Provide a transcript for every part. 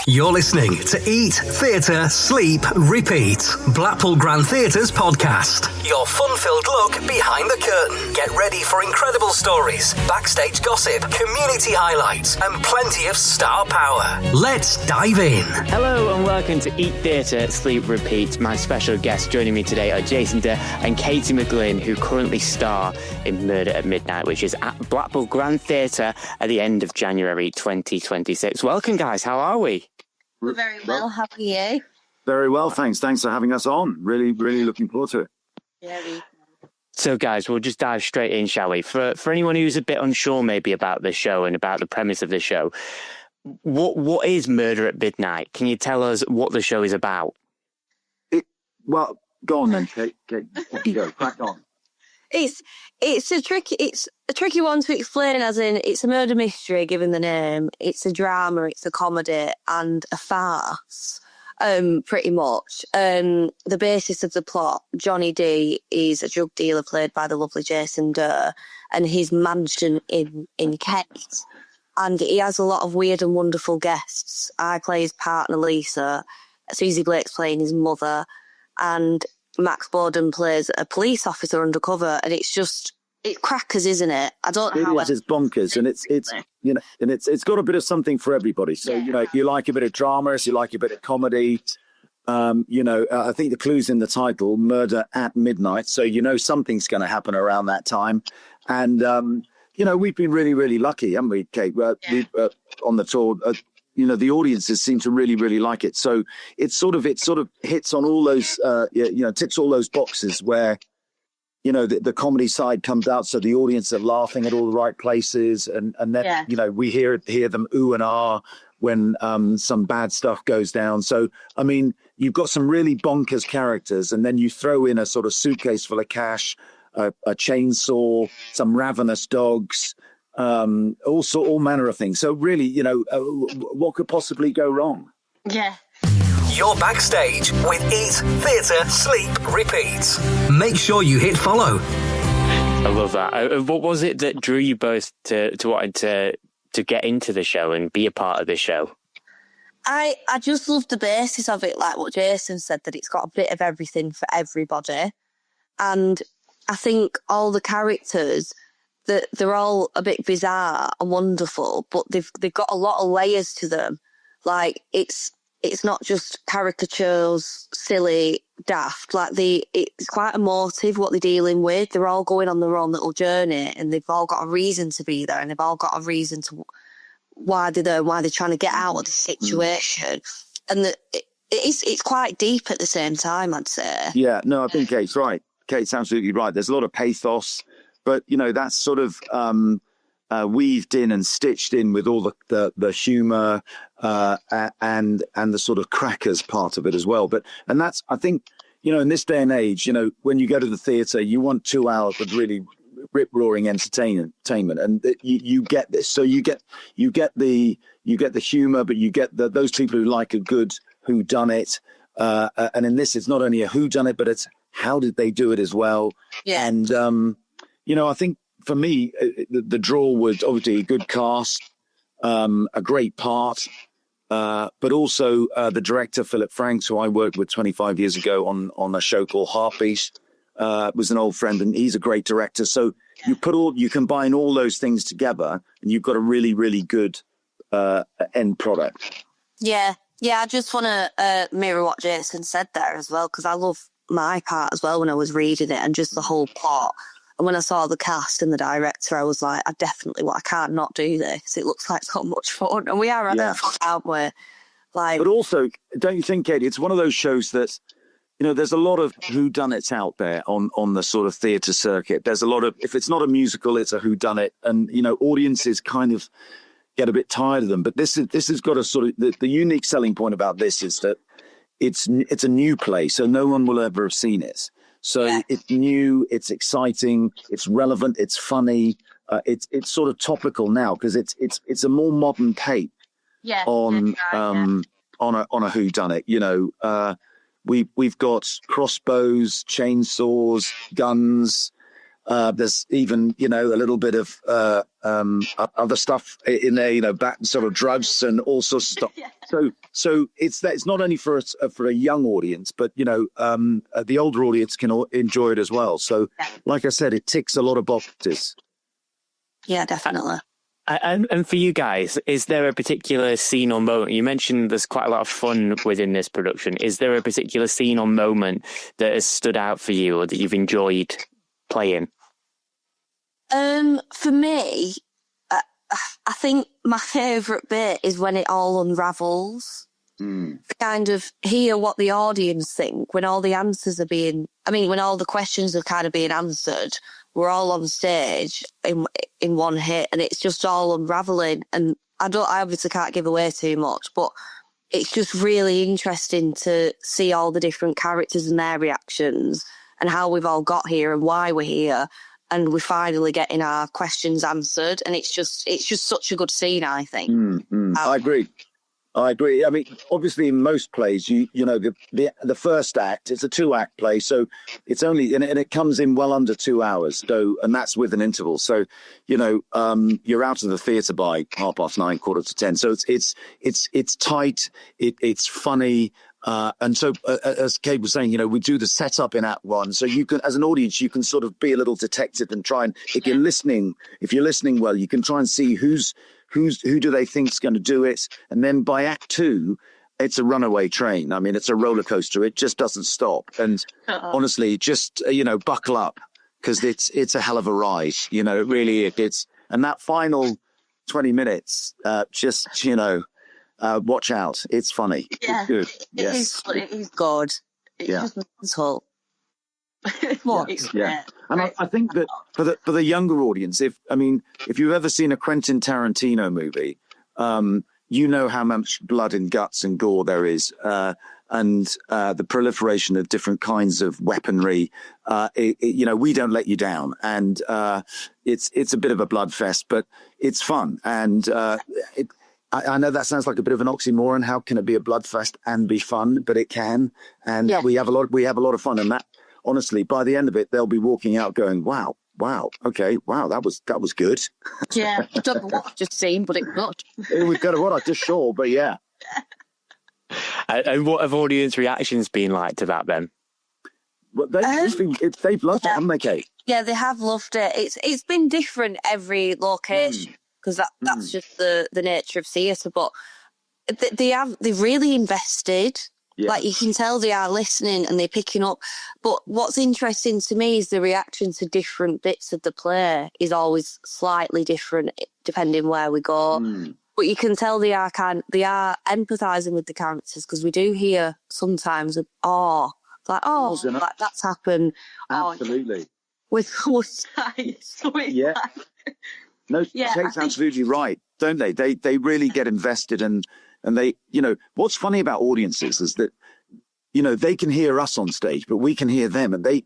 You're listening to Eat, Theatre, Sleep, Repeat. Blackpool Grand Theatre's podcast. Your fun-filled look behind the curtain. Get ready for incredible stories, backstage gossip, community highlights, and plenty of star power. Let's dive in. Hello and welcome to Eat, Theatre, Sleep, Repeat. My special guests joining me today are Jason Durr and Katie McGlynn, who currently star in Murder at Midnight, which is at Blackpool Grand Theatre at the end of January 2026. Welcome, guys. How are we? We're very well. How are you? Very well, thanks. Thanks for having us on. Really looking forward to it. Very. So, guys, we'll just dive straight in, shall we? For anyone who's a bit unsure maybe about the show and about the premise of the show, what is Murder at Midnight? Can you tell us what the show is about? Well, go on then, Kate. Off you go. Crack on. It's a tricky one to explain, as in it's a murder mystery given the name. It's a drama, it's a comedy and a farce, pretty much. The basis of the plot, Johnny D is a drug dealer played by the lovely Jason Durr, and his mansion in Kent. And he has a lot of weird and wonderful guests. I play his partner Lisa, Susie Blake's playing his mother, and Max Borden plays a police officer undercover, and it's crackers, isn't it? I don't know how it's bonkers, and it's you know, and it's got a bit of something for everybody. So you know, if you like a bit of drama, if you like a bit of comedy, I think the clue's in the title, Murder at Midnight. So you know something's going to happen around that time, and we've been really lucky, haven't we, Kate? We on the tour. The audiences seem to really like it. So it sort of hits on all those, ticks all those boxes where, the comedy side comes out. So the audience are laughing at all the right places. And then, we hear them ooh and ah when some bad stuff goes down. So, I mean, you've got some really bonkers characters, and then you throw in a sort of suitcase full of cash, a chainsaw, some ravenous dogs, all manner of things. So really, what could possibly go wrong? Yeah. You're backstage with Eat, Theatre, Sleep, Repeat. Make sure you hit follow. I love that. What was it that drew you both to wanting to get into the show and be a part of the show? I just love the basis of it, like what Jason said, that it's got a bit of everything for everybody. And I think all the characters, that they're all a bit bizarre and wonderful, but they've got a lot of layers to them. Like it's not just caricatures, silly, daft. Like it's quite emotive what they're dealing with. They're all going on their own little journey, and they've all got a reason to be there, and they've all got a reason to why they're there, why they're trying to get out of this situation. And it's quite deep at the same time, I'd say. Yeah, no, I think Kate's right. Kate's absolutely right. There's a lot of pathos. But, that's sort of weaved in and stitched in with all the humour and the sort of crackers part of it as well. And that's, I think, in this day and age, when you go to the theatre, you want 2 hours of really rip-roaring entertainment, and you get this. So you get the humour, but you get those people who like a good whodunit. And in this, it's not only a whodunit, but it's how did they do it as well. Yeah. And I think for me, the draw was obviously a good cast, a great part, but also the director, Philip Franks, who I worked with 25 years ago on a show called Heartbeat, was an old friend, and he's a great director. So you combine all those things together, and you've got a really good end product. Yeah. I just want to mirror what Jason said there as well, because I love my part as well when I was reading it, and just the whole plot. And when I saw the cast and the director, I was like, I can't not do this. It looks like so much fun. And we are at that fun, aren't we? But also, don't you think, Katie, it's one of those shows that, there's a lot of whodunits out there on the sort of theatre circuit. There's a lot of, if it's not a musical, it's a whodunit. And, audiences kind of get a bit tired of them. But this has got a sort of, the unique selling point about this is that it's a new play, so no one will ever have seen it. So it's new, it's exciting, it's relevant, it's funny, it's sort of topical now because it's a more modern take on a whodunit. We've got crossbows, chainsaws, guns, There's even, a little bit of other stuff in there, back sort of drugs and all sorts of stuff. So it's not only for a young audience, but the older audience can enjoy it as well. So, like I said, it ticks a lot of boxes. Yeah, definitely. And for you guys, is there a particular scene or moment? You mentioned there's quite a lot of fun within this production. Is there a particular scene or moment that has stood out for you or that you've enjoyed playing? For me, I think my favourite bit is when it all unravels. To kind of hear what the audience think when all the answers are when all the questions are kind of being answered. We're all on stage in one hit, and it's just all unraveling. And I obviously can't give away too much, but it's just really interesting to see all the different characters and their reactions and how we've all got here and why we're here. And we're finally getting our questions answered, and it's just such a good scene, I think. I agree. I mean, obviously, in most plays, the first act, it's a 2-act play, so it's only and it comes in well under 2 hours. So, and that's with an interval. So, you're out of the theatre by 9:30, 9:45. So it's tight. It's funny. And so, as Kate was saying, we do the setup in Act 1. So you can, as an audience, you can sort of be a little detective and try and, if you're listening well, you can try and see who do they think is going to do it. And then by Act 2, it's a runaway train. I mean, it's a roller coaster. It just doesn't stop. And honestly, just, buckle up, because it's a hell of a ride. It really is. And that final 20 minutes, watch out. It's funny. Yeah. It's good. Yes. It is good. It's just mental. Yeah. And I think that for the younger audience, if you've ever seen a Quentin Tarantino movie, you know how much blood and guts and gore there is, and the proliferation of different kinds of weaponry. We don't let you down, and it's a bit of a blood fest, but it's fun. And I know that sounds like a bit of an oxymoron. How can it be a bloodfest and be fun? But it can, and we have a lot of fun. And that, honestly, by the end of it, they'll be walking out going, "Wow, okay, wow, that was good." Yeah, I don't know what I've just seen, but it's good. We've got what I just saw, but yeah. And what have audience reactions been like to that then? Well, they've loved it, haven't they, Kate? Yeah, they have loved it. It's been different every location. Because that's just the nature of theatre. But they've really invested. Yeah. Like, you can tell they are listening and they're picking up. But what's interesting to me is the reaction to different bits of the play is always slightly different depending where we go. But you can tell they are empathising with the characters, because we do hear sometimes of like that's happened. Absolutely. With sight. So it's No, Kate's absolutely right, don't they? They really get invested, and they, what's funny about audiences is that, they can hear us on stage, but we can hear them, and they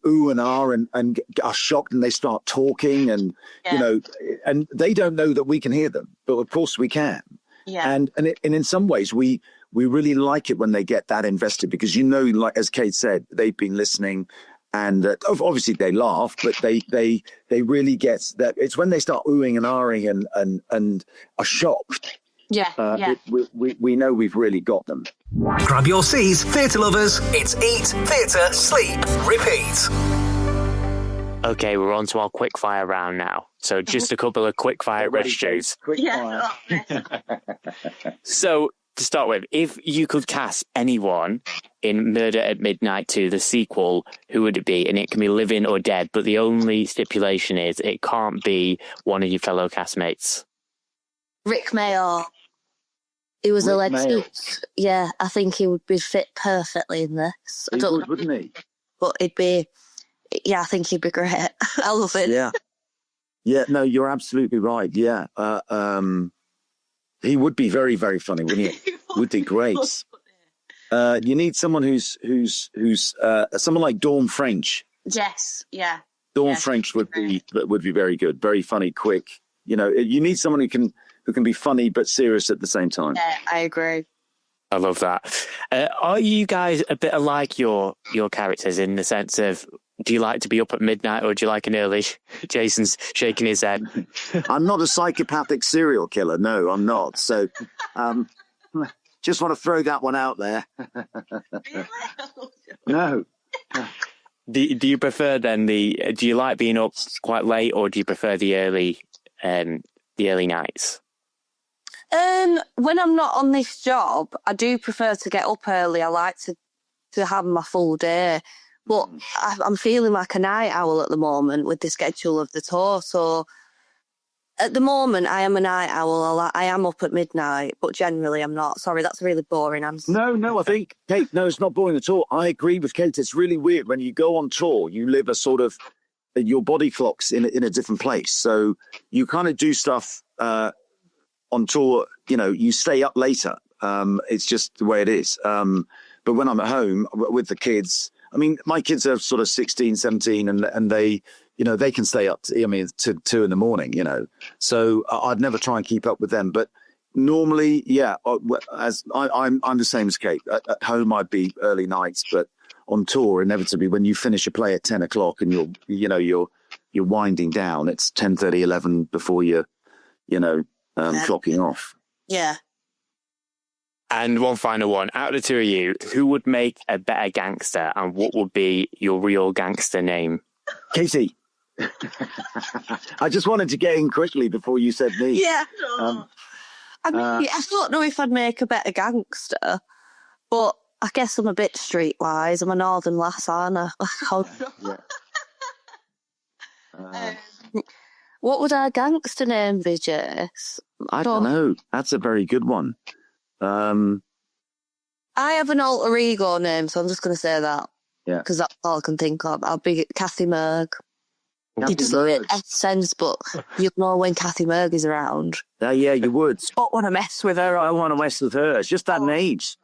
ooh and ah and are shocked, and they start talking, and and they don't know that we can hear them, but of course we can. Yeah. And in some ways we really like it when they get that invested, because like as Kate said, they've been listening. And obviously they laugh, but they really get that. It's when they start oohing and ahhing and are shocked. We know we've really got them. Grab your seats, theatre lovers. It's Eat, Theatre, Sleep, Repeat. Okay, we're on to our quickfire round now. So just a couple of quickfire rescues. So, to start with, if you could cast anyone in Murder at Midnight 2, the sequel, who would it be? And it can be living or dead, but the only stipulation is it can't be one of your fellow castmates. Rik Mayall. He was a legend. Yeah, I think he would be fit perfectly in this. I don't know, wouldn't he? But I think he'd be great. I love it. Yeah, no, you're absolutely right. Yeah. He would be very, very funny, wouldn't he? Would be great. You need someone who's someone like Dawn French. Yes, yeah. Dawn French would be very good, very funny, quick. You need someone who can be funny but serious at the same time. Yeah, I agree. I love that. Are you guys a bit alike your characters in the sense of do you like to be up at midnight or do you like an early? Jason's shaking his head. I'm not a psychopathic serial killer. No, I'm not. So, just want to throw that one out there. No. Do you prefer then do you like being up quite late or do you prefer the early nights? When I'm not on this job, I do prefer to get up early. I like to have my full day. But I'm feeling like a night owl at the moment with the schedule of the tour. So at the moment, I am a night owl. I am up at midnight, but generally I'm not. Sorry, that's a really boring answer. No, I think, Kate, no, it's not boring at all. I agree with Kate. It's really weird. When you go on tour, you live a sort of, your body clock's in a different place. So you kind of do stuff on tour, you stay up later. It's just the way it is. But when I'm at home with the kids, I mean, my kids are sort of 16, 17, and they, they can stay up to 2 a.m, So I'd never try and keep up with them. But normally, yeah, as I'm the same as Kate. At home, I'd be early nights, but on tour, inevitably, when you finish a play at 10 o'clock and you're winding down, it's 10:30, 11 before you're, clocking off. Yeah. And one final one. Out of the two of you, who would make a better gangster and what would be your real gangster name? Katie. I just wanted to get in quickly before you said me. Yeah. I don't know if I'd make a better gangster, but I guess I'm a bit streetwise. I'm a northern lass, aren't I? What would our gangster name be, Jace? I don't know. That's a very good one. I have an alter ego name, so I'm just going to say that. Yeah. Because that's all I can think of. I'll be Kathy Merg. It doesn't make sense, but you know when Kathy Merg is around. Yeah, you would. I don't want to mess with her. I want to mess with her. It's just that age.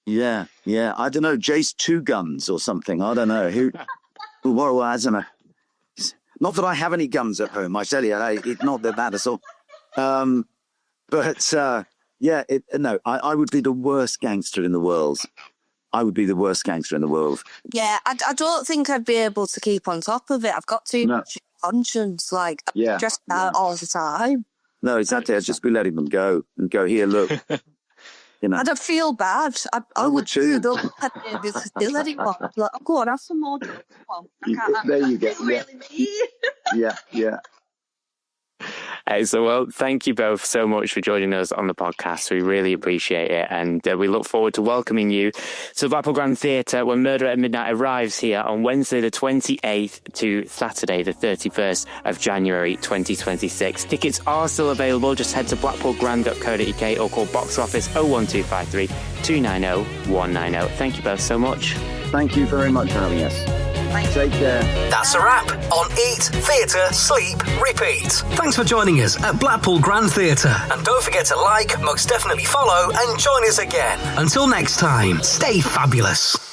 Yeah. I don't know. Jace Two Guns or something. I don't know. Well, I don't know. Not that I have any guns at home. I tell you, it's not that bad at all. But I would be the worst gangster in the world. Yeah, I don't think I'd be able to keep on top of it. I've got too much conscience, I'm dressed out all the time. No, exactly. I'd just be letting them go and go, here, look. I'd feel bad. I would too. I'd be still anymore. Like, oh, go on, have some more. There you go. Yeah. So, well, thank you both so much for joining us on the podcast. We really appreciate it. And we look forward to welcoming you to the Blackpool Grand Theatre when Murder at Midnight arrives here on Wednesday the 28th to Saturday the 31st of January 2026. Tickets are still available. Just head to blackpoolgrand.co.uk or call box office 01253 290 190. Thank you both so much. Thank you very much for having us. Take care. That's a wrap on Eat, Theatre, Sleep, Repeat. Thanks for joining us at Blackpool Grand Theatre. And don't forget to like, most definitely follow, and join us again. Until next time, stay fabulous.